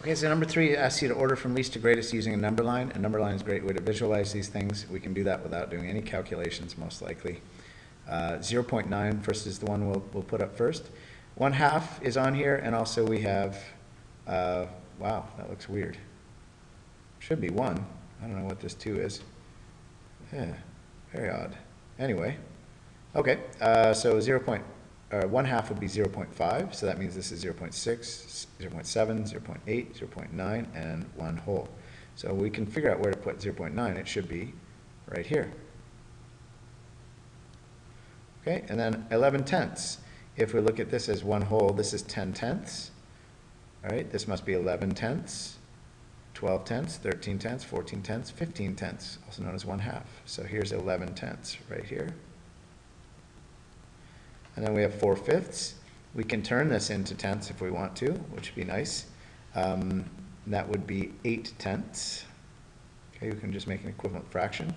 Okay, so number 3 asks you to order from least to greatest using a number line. A number line is a great way to visualize these things. We can do that without doing any calculations, most likely. 0.9 first is the one we'll put up first. 1/2 is on here, and also we have, wow, that looks weird. Should be 1. I don't know what this 2 is. Yeah, very odd. Anyway, okay, so 1/2 would be 0.5, so that means this is 0.6, 0.7, 0.8, 0.9, and 1 whole. So we can figure out where to put 0.9. It should be right here. Okay, and then 11/10. If we look at this as 1 whole, this is 10/10. All right, this must be 11/10, 12/10, 13/10, 14/10, 15/10, also known as 1/2. So here's 11/10 right here. And then we have 4/5. We can turn this into tenths if we want to, which would be nice. That would be 8/10. Okay, we can just make an equivalent fraction.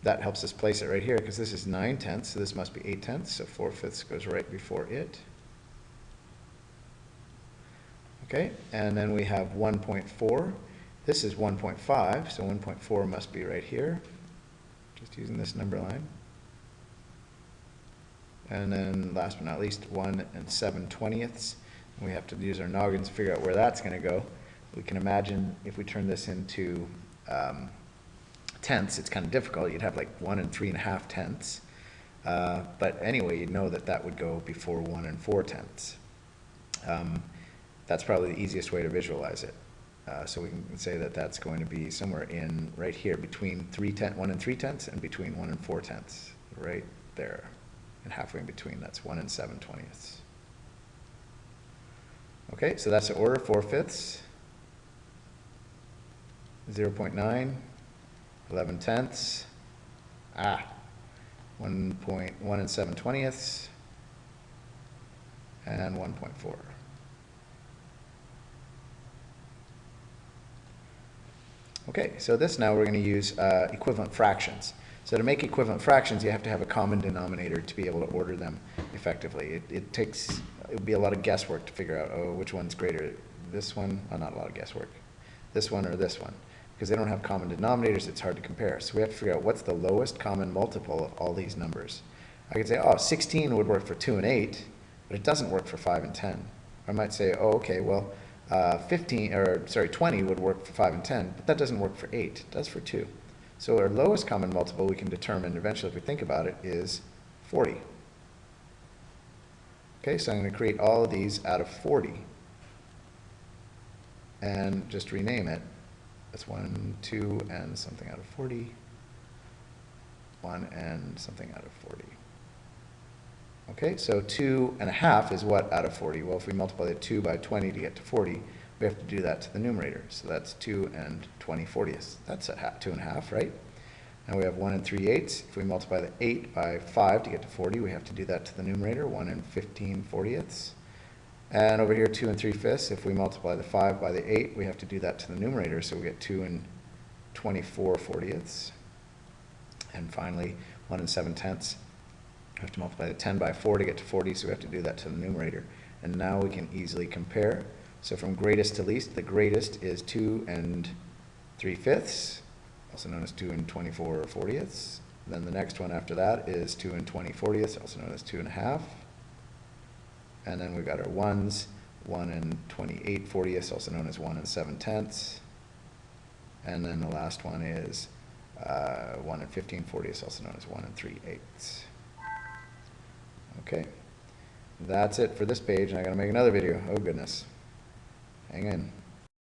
That helps us place it right here because this is 9/10, so this must be 8/10, so 4/5 goes right before it. Okay, and then we have 1.4. This is 1.5, so 1.4 must be right here, just using this number line. And then last but not least, 1 7/20. We have to use our noggins to figure out where that's going to go. We can imagine if we turn this into tenths, it's kind of difficult. You'd have like 1 3.5 tenths. But anyway, you'd know that that would go before 1 4 tenths. That's probably the easiest way to visualize it. So we can say that that's going to be somewhere in right here between 1 3 tenths and between 1 4 tenths, right there. And halfway in between, that's 1 7/20. Okay, so that's the order: 4/5, 0.9, 11/10, 1 7/20, and 1.4. Okay, so this now we're going to use equivalent fractions. So to make equivalent fractions, you have to have a common denominator to be able to order them effectively. It would be a lot of guesswork to figure out, oh, which one's greater, this one, not a lot of guesswork, this one or this one. Because they don't have common denominators, it's hard to compare. So we have to figure out what's the lowest common multiple of all these numbers. I could say, oh, 16 would work for 2 and 8, but it doesn't work for 5 and 10. I might say, oh, okay, well, 20 would work for 5 and 10, but that doesn't work for 8, it does for 2. So our lowest common multiple we can determine eventually, if we think about it, is 40. Okay, so I'm going to create all of these out of 40 and just rename it. That's 1, 2, and something out of 40. 1 and something out of 40. Okay, so 2.5 is what out of 40? Well, if we multiply the 2 by 20 to get to 40, we have to do that to the numerator. So that's 2 and 20/40. That's 2.5, right? Now we have 1 3/8. If we multiply the 8 by 5 to get to 40, we have to do that to the numerator, 1 and 15/40. And over here, 2 3/5. If we multiply the 5 by the 8, we have to do that to the numerator, so we get 2 and 24/40. And finally, 1 7/10. We have to multiply the 10 by 4 to get to 40, so we have to do that to the numerator. And now we can easily compare. So from greatest to least, the greatest is 2 and 3/5, also known as 2 and 24/40. Then the next one after that is 2 and 20/40, also known as 2.5. And then we've got our ones, 1 and 28/40, also known as 1 and 7/10. And then the last one is 1 and 15/40, also known as 1 and 3/8. Okay, that's it for this page, and I'm going to make another video. Oh goodness. Hang in.